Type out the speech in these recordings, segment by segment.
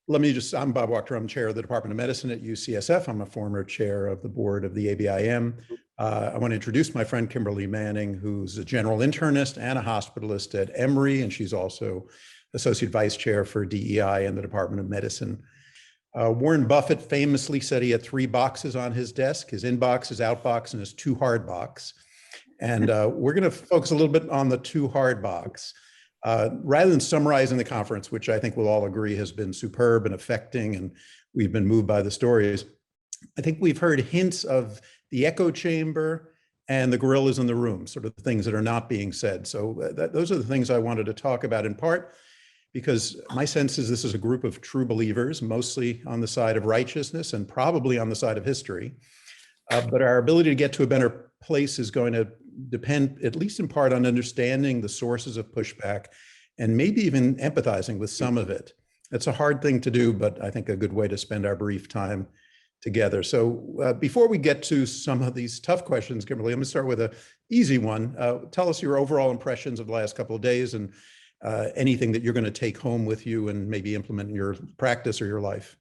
I'm Bob Wachter. I'm chair of the Department of Medicine at UCSF. I'm a former chair of the board of the ABIM. I want to introduce my friend Kimberly Manning, who's a general internist and a hospitalist at Emory, and she's also associate vice chair for DEI in the Department of Medicine. Warren Buffett famously said he had 3 boxes on his desk: his inbox, his outbox, and his too hard box. And we're going to focus a little bit on the too hard box. Rather than summarizing the conference, which I think we'll all agree has been superb and affecting, and we've been moved by the stories, I think we've heard hints of the echo chamber and the gorillas in the room, sort of the things that are not being said. So those are the things I wanted to talk about, in part because my sense is this is a group of true believers, mostly on the side of righteousness and probably on the side of history. But our ability to get to a better place is going to depend, at least in part, on understanding the sources of pushback and maybe even empathizing with some of it. It's a hard thing to do, but I think a good way to spend our brief time together. So before we get to some of these tough questions, Kimberly, I'm going to start with an easy one. Tell us your overall impressions of the last couple of days and anything that you're going to take home with you and maybe implement in your practice or your life.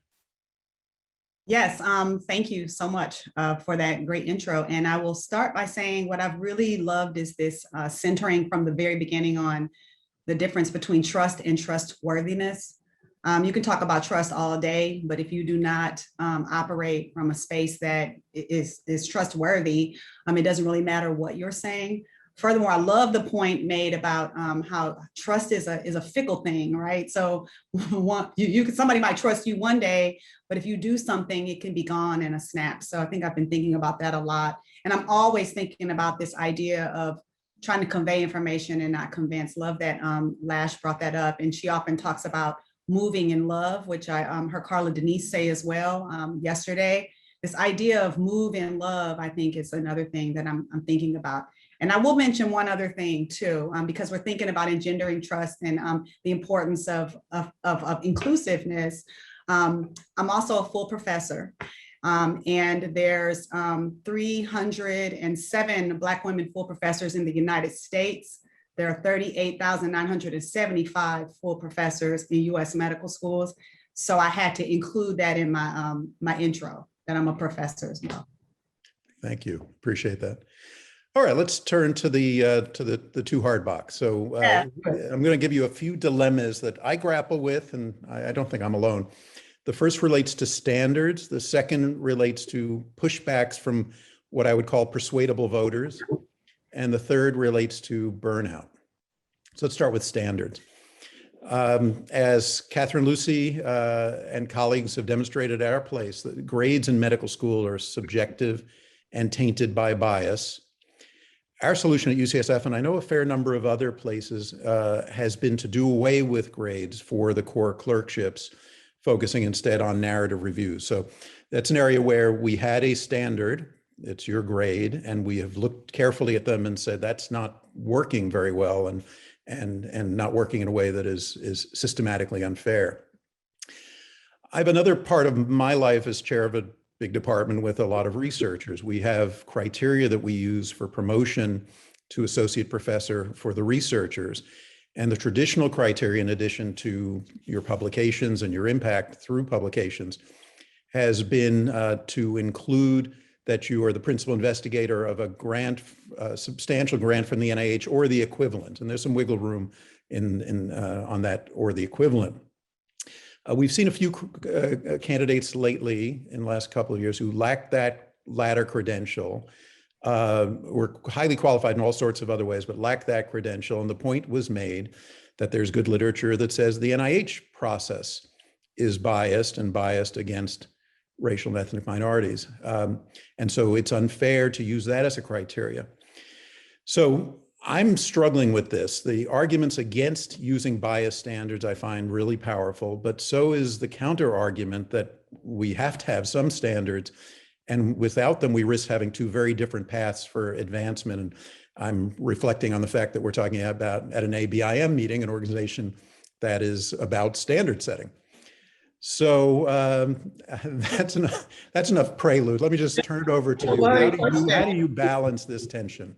Yes, thank you so much for that great intro. And I will start by saying what I've really loved is this centering from the very beginning on the difference between trust and trustworthiness. You can talk about trust all day, but if you do not operate from a space that is trustworthy, it doesn't really matter what you're saying. Furthermore, I love the point made about how trust is a fickle thing, right? So somebody might trust you one day, but if you do something, it can be gone in a snap. So I think I've been thinking about that a lot. And I'm always thinking about this idea of trying to convey information and not convince. Love that Lash brought that up. And she often talks about moving in love, which I heard Carla Denise say as well yesterday. This idea of move in love, I think, is another thing that I'm thinking about. And I will mention one other thing too, because we're thinking about engendering trust and the importance of inclusiveness. I'm also a full professor, and there's 307 Black women full professors in the United States. There are 38,975 full professors in U.S. medical schools. So I had to include that in my my intro, that I'm a professor as well. Thank you. Appreciate that. All right, let's turn to the too hard box. So I'm going to give you a few dilemmas that I grapple with, and I don't think I'm alone. The first relates to standards. The second relates to pushbacks from what I would call persuadable voters. And the third relates to burnout. So let's start with standards. As Catherine Lucy and colleagues have demonstrated at our place, that grades in medical school are subjective and tainted by bias. Our solution at UCSF, and I know a fair number of other places, has been to do away with grades for the core clerkships, focusing instead on narrative reviews. So that's an area where we had a standard, it's your grade, and we have looked carefully at them and said that's not working very well and not working in a way that is systematically unfair. I have another part of my life as chair of a big department with a lot of researchers. We have criteria that we use for promotion to associate professor for the researchers. And the traditional criteria, in addition to your publications and your impact through publications, has been to include that you are the principal investigator of a grant, substantial grant from the NIH or the equivalent. And there's some wiggle room on that or the equivalent. We've seen a few candidates lately in the last couple of years who lack that latter credential, were highly qualified in all sorts of other ways, but lack that credential. And the point was made that there's good literature that says the NIH process is biased and biased against racial and ethnic minorities. And so it's unfair to use that as a criteria. So I'm struggling with this. The arguments against using bias standards I find really powerful, but so is the counter argument that we have to have some standards, and without them, we risk having two very different paths for advancement. And I'm reflecting on the fact that we're talking about at an ABIM meeting, an organization that is about standard setting. So that's enough prelude. Let me just turn it over to you. How do you balance this tension?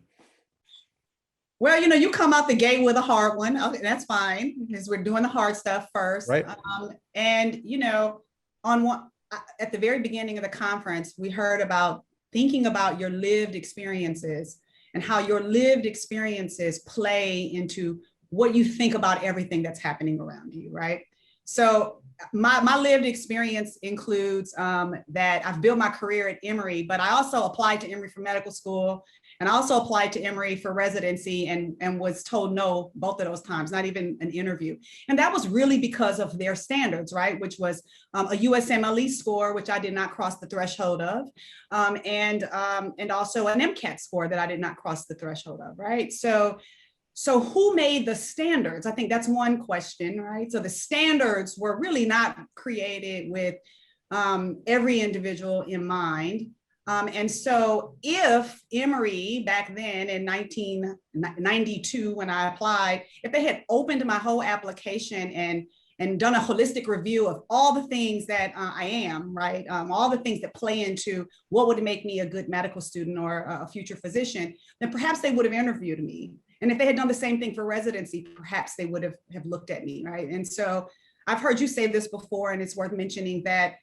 Well, you come out the gate with a hard one. Okay, that's fine because we're doing the hard stuff first. Right. And on one at the very beginning of the conference, we heard about thinking about your lived experiences and how your lived experiences play into what you think about everything that's happening around you, right? So my lived experience includes that I've built my career at Emory, but I also applied to Emory for medical school, and I also applied to Emory for residency and was told no both of those times, not even an interview. And that was really because of their standards, right? Which was a USMLE score, which I did not cross the threshold of, and also an MCAT score that I did not cross the threshold of, right? So who made the standards? I think that's one question, right? So the standards were really not created with every individual in mind. And so if Emory back then in 1992, when I applied, if they had opened my whole application and done a holistic review of all the things that I am, right? All the things that play into what would make me a good medical student or a future physician, then perhaps they would have interviewed me. And if they had done the same thing for residency, perhaps they would have looked at me, right? And so I've heard you say this before, and it's worth mentioning that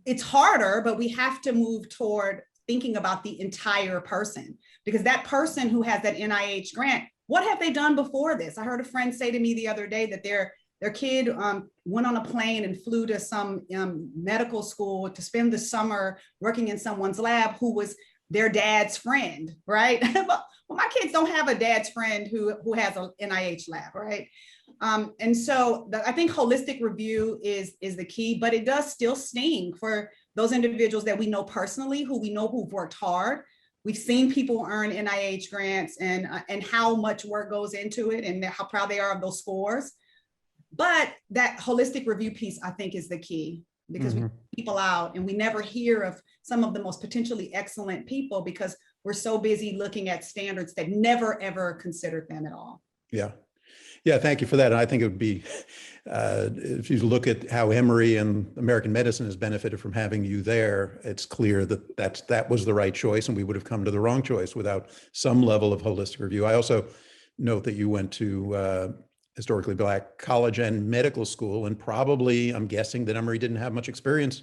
it's harder, but we have to move toward thinking about the entire person, because that person who has that NIH grant, what have they done before this? I heard a friend say to me the other day that their kid went on a plane and flew to some medical school to spend the summer working in someone's lab who was their dad's friend, right? Well, my kids don't have a dad's friend who has an NIH lab, right? And so I think holistic review is the key, but it does still sting for those individuals that we know personally, who we know who've worked hard. We've seen people earn NIH grants and how much work goes into it and how proud they are of those scores. But that holistic review piece, I think, is the key, because we put people out and we never hear of some of the most potentially excellent people because we're so busy looking at standards that never, ever considered them at all. Yeah. Yeah, thank you for that. And I think it would be, if you look at how Emory and American medicine has benefited from having you there, it's clear that that was the right choice, and we would have come to the wrong choice without some level of holistic review. I also note that you went to historically Black college and medical school, and probably, I'm guessing that Emory didn't have much experience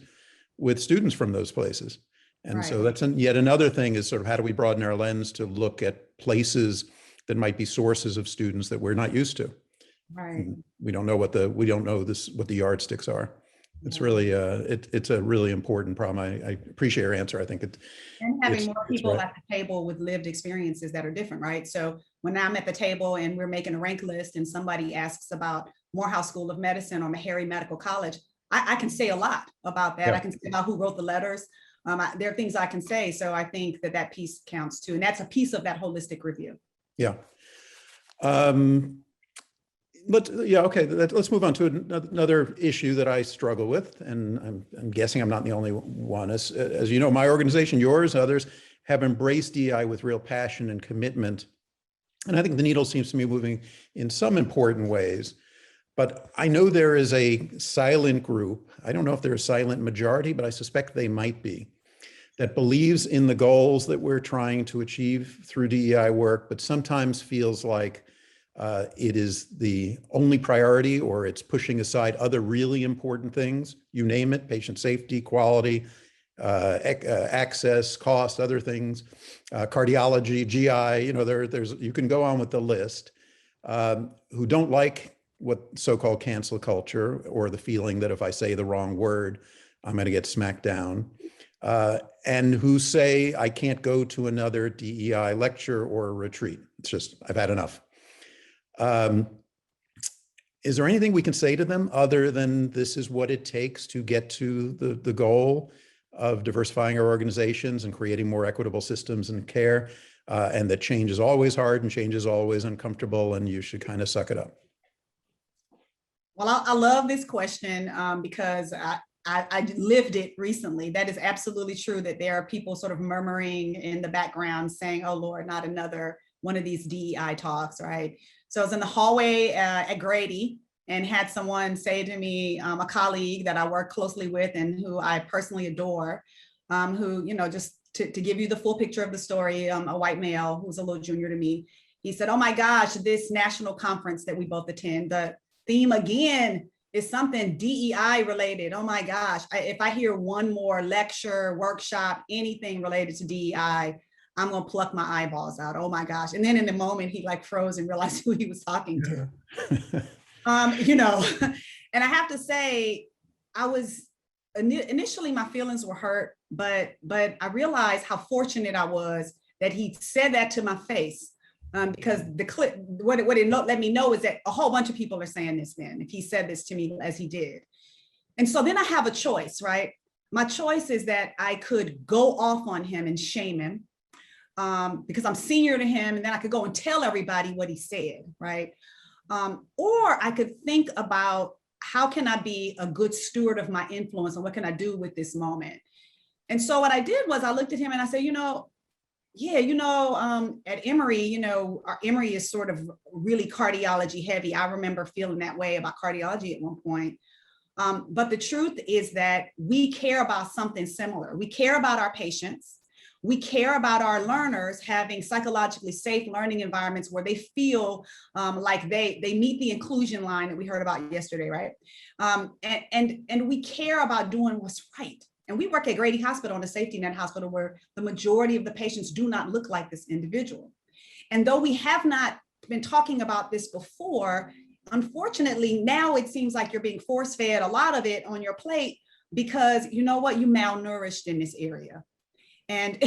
with students from those places. And Right. so that's yet another thing, is sort of how do we broaden our lens to look at places that might be sources of students that we're not used to. Right. We don't know what the yardsticks are. It's really it's a really important problem. I appreciate your answer. I think and having more people right at the table with lived experiences that are different, right? So when I'm at the table and we're making a rank list and somebody asks about Morehouse School of Medicine or Meharry Medical College, I can say a lot about that. Yeah. I can say about who wrote the letters. There are things I can say. So I think that piece counts too. And that's a piece of that holistic review. Yeah. Okay. Let's move on to another issue that I struggle with, and I'm guessing I'm not the only one. As you know, my organization, yours, others have embraced DEI with real passion and commitment, and I think the needle seems to be moving in some important ways. But I know there is a silent group. I don't know if they're a silent majority, but I suspect they might be, that believes in the goals that we're trying to achieve through DEI work, but sometimes feels like it is the only priority, or it's pushing aside other really important things. You name it: patient safety, quality, access, cost, other things, cardiology, GI. You can go on with the list. Who don't like what so-called cancel culture, or the feeling that if I say the wrong word, I'm going to get smacked down. And who say I can't go to another DEI lecture or retreat. It's just, I've had enough. Is there anything we can say to them other than this is what it takes to get to the goal of diversifying our organizations and creating more equitable systems and care, and that change is always hard and change is always uncomfortable, and you should kind of suck it up? Well, I love this question because I lived it recently. That is absolutely true, that there are people sort of murmuring in the background saying, oh Lord, not another one of these DEI talks, right? So I was in the hallway at Grady and had someone say to me, a colleague that I work closely with and who I personally adore, who, just to give you the full picture of the story, a white male who's a little junior to me. He said, oh my gosh, this national conference that we both attend, the theme again is something DEI related. Oh my gosh, if I hear one more lecture, workshop, anything related to DEI, I'm gonna pluck my eyeballs out. Oh my gosh. And then in the moment, he like froze and realized who he was talking to. You know, and I have to say, I was initially my feelings were hurt, but I realized how fortunate I was that he said that to my face. Because the clip, what it let me know is that a whole bunch of people are saying this then, if he said this to me as he did. And so then I have a choice, right? My choice is that I could go off on him and shame him because I'm senior to him, and then I could go and tell everybody what he said, right? Or I could think about how can I be a good steward of my influence and what can I do with this moment? And so what I did was I looked at him and I said, at Emory, our Emory is sort of really cardiology heavy. I remember feeling that way about cardiology at one point. But the truth is that we care about something similar. We care about our patients. We care about our learners having psychologically safe learning environments where they feel like they meet the inclusion line that we heard about yesterday, right? And we care about doing what's right. And we work at Grady Hospital, in a safety net hospital, where the majority of the patients do not look like this individual. And though we have not been talking about this before, unfortunately, now it seems like you're being force fed a lot of it on your plate because you know what, you malnourished in this area. And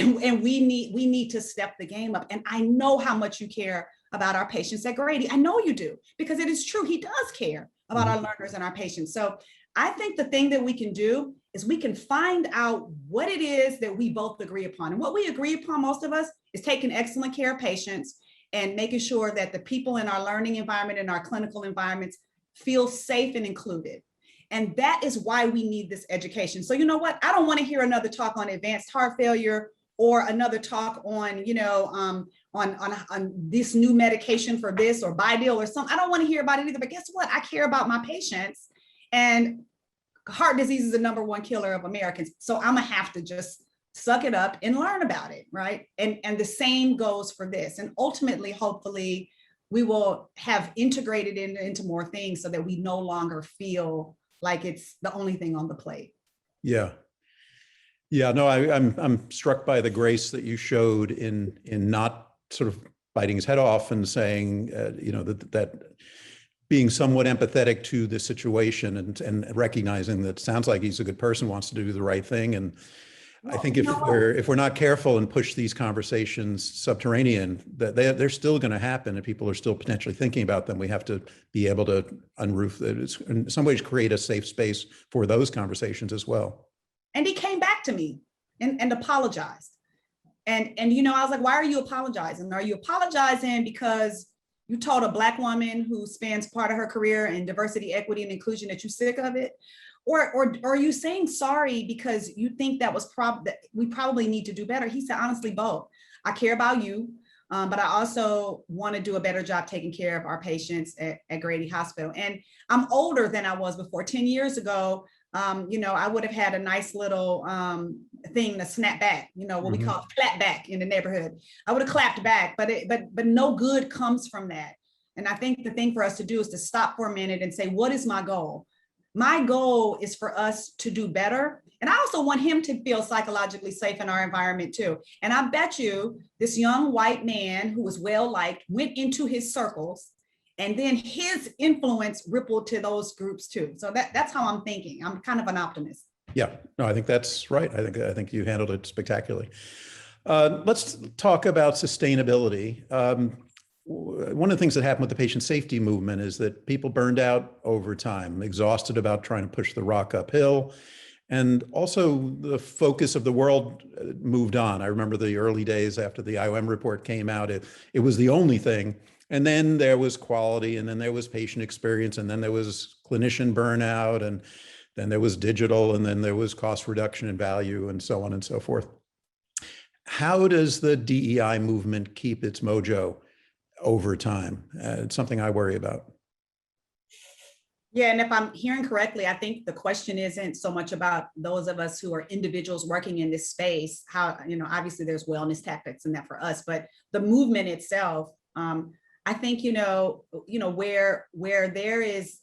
we need to step the game up. And I know how much you care about our patients at Grady. I know you do, because it is true. He does care about our learners and our patients. So I think the thing that we can do is we can find out what it is that we both agree upon. And what we agree upon, most of us, is taking excellent care of patients and making sure that the people in our learning environment and our clinical environments feel safe and included. And that is why we need this education. So you know what? I don't want to hear another talk on advanced heart failure or another talk on, on this new medication for this or Bideal or something. I don't want to hear about it either. But guess what? I care about my patients, and heart disease is the #1 killer of Americans. So I'm gonna have to just suck it up and learn about it, right? And the same goes for this. And ultimately, hopefully, we will have integrated into more things so that we no longer feel like it's the only thing on the plate. Yeah. Yeah, no, I'm struck by the grace that you showed in not sort of biting his head off and saying, that being somewhat empathetic to the situation and recognizing that it sounds like he's a good person, wants to do the right thing. And I think if we're not careful and push these conversations subterranean, that they're still going to happen and people are still potentially thinking about them. We have to be able to unroof it, in some ways create a safe space for those conversations as well. And he came back to me and apologized. And I was like, why are you apologizing? Are you apologizing because you told a Black woman who spends part of her career in diversity, equity, and inclusion that you're sick of it? Or are you saying sorry because you think that we probably need to do better? He said, honestly, both. I care about you, but I also want to do a better job taking care of our patients at Grady Hospital. And I'm older than I was before. 10 years ago, I would have had a nice little thing to snap back, what we call clap back in the neighborhood. I would have clapped back, but no good comes from that. And I think the thing for us to do is to stop for a minute and say, what is my goal? My goal is for us to do better. And I also want him to feel psychologically safe in our environment too. And I bet you this young white man who was well-liked went into his circles, and then his influence rippled to those groups too. So that's how I'm thinking. I'm kind of an optimist. Yeah, no, I think that's right. I think you handled it spectacularly. Let's talk about sustainability. One of the things that happened with the patient safety movement is that people burned out over time, exhausted about trying to push the rock uphill. And also the focus of the world moved on. I remember the early days after the IOM report came out, it was the only thing. And then there was quality, and then there was patient experience, and then there was clinician burnout, and then there was digital, and then there was cost reduction and value, and so on and so forth. How does the DEI movement keep its mojo over time? It's something I worry about. Yeah, and if I'm hearing correctly, I think the question isn't so much about those of us who are individuals working in this space, how, obviously there's wellness tactics in that for us, but the movement itself, I think, where there is,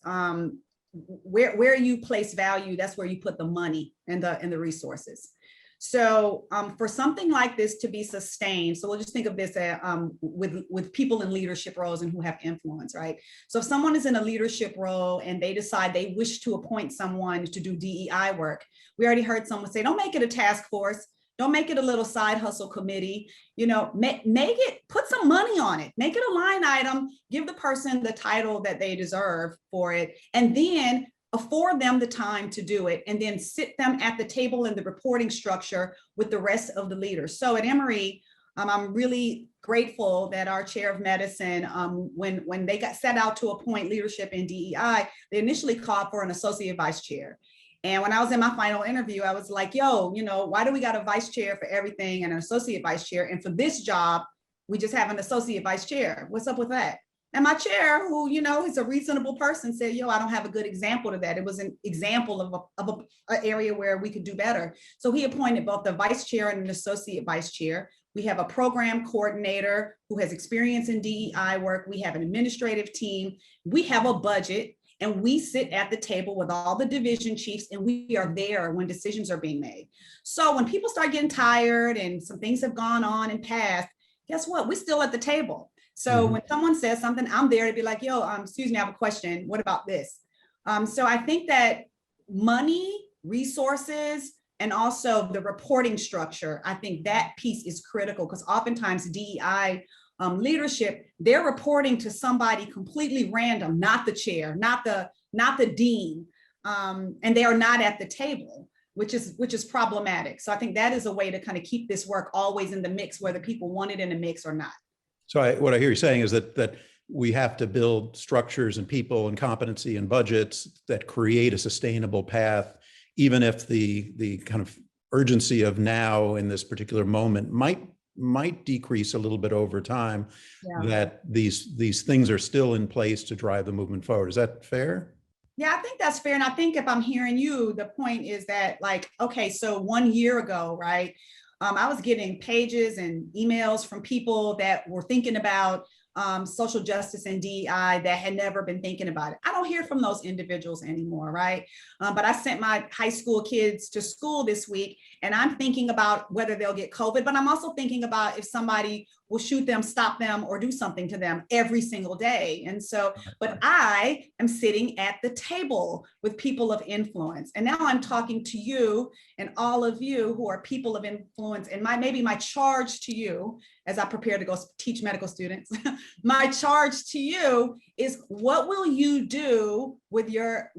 where you place value, that's where you put the money and the resources. So for something like this to be sustained, so we'll just think of this with people in leadership roles and who have influence, right? So if someone is in a leadership role and they decide they wish to appoint someone to do DEI work, we already heard someone say, don't make it a task force. Don't make it a little side hustle committee, make it, put some money on it, make it a line item, give the person the title that they deserve for it, and then afford them the time to do it, and then sit them at the table in the reporting structure with the rest of the leaders. So at Emory, I'm really grateful that our chair of medicine, when they got set out to appoint leadership in DEI, they initially called for an associate vice chair. And when I was in my final interview, I was like, yo, why do we got a vice chair for everything and an associate vice chair? And for this job, we just have an associate vice chair. What's up with that? And my chair, who, is a reasonable person, said, yo, I don't have a good example to that. It was an example of an area where we could do better. So he appointed both the vice chair and an associate vice chair. We have a program coordinator who has experience in DEI work. We have an administrative team. We have a budget. And we sit at the table with all the division chiefs, and we are there when decisions are being made. So when people start getting tired and some things have gone on and passed, guess what? We're still at the table. So when someone says something, I'm there to be like, yo, excuse me, I have a question. What about this? So I think that money, resources, and also the reporting structure, I think that piece is critical, because oftentimes DEI leadership, they're reporting to somebody completely random, not the chair, not the dean, and they are not at the table, which is problematic. So I think that is a way to kind of keep this work always in the mix, whether people want it in the mix or not. So what I hear you saying is that we have to build structures and people and competency and budgets that create a sustainable path, even if the kind of urgency of now in this particular moment might decrease a little bit over time, that these things are still in place to drive the movement forward. Is that fair? Yeah, I think that's fair. And I think if I'm hearing you, the point is that, like, okay, so 1 year ago, right, I was getting pages and emails from people that were thinking about social justice and DEI that had never been thinking about it. I don't hear from those individuals anymore, right? But I sent my high school kids to school this week, and I'm thinking about whether they'll get COVID, but I'm also thinking about if somebody will shoot them, stop them, or do something to them every single day. And so, but I am sitting at the table with people of influence. And now I'm talking to you and all of you who are people of influence. And maybe my charge to you, as I prepare to go teach medical students, my charge to you is, what will you do with your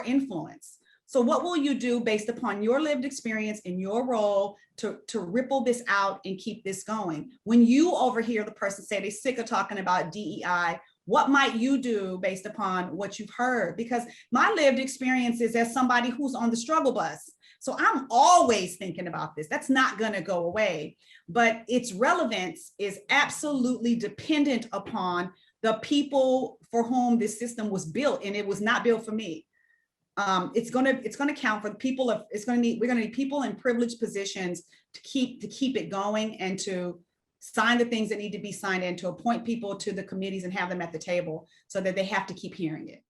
influence? So what will you do based upon your lived experience in your role to ripple this out and keep this going? When you overhear the person say they're sick of talking about DEI, what might you do based upon what you've heard? Because my lived experience is as somebody who's on the struggle bus. So I'm always thinking about this. That's not going to go away. But its relevance is absolutely dependent upon the people for whom this system was built, and it was not built for me. It's going to count for the people of, we're going to need people in privileged positions to keep it going, and to sign the things that need to be signed, and to appoint people to the committees and have them at the table, so that they have to keep hearing it.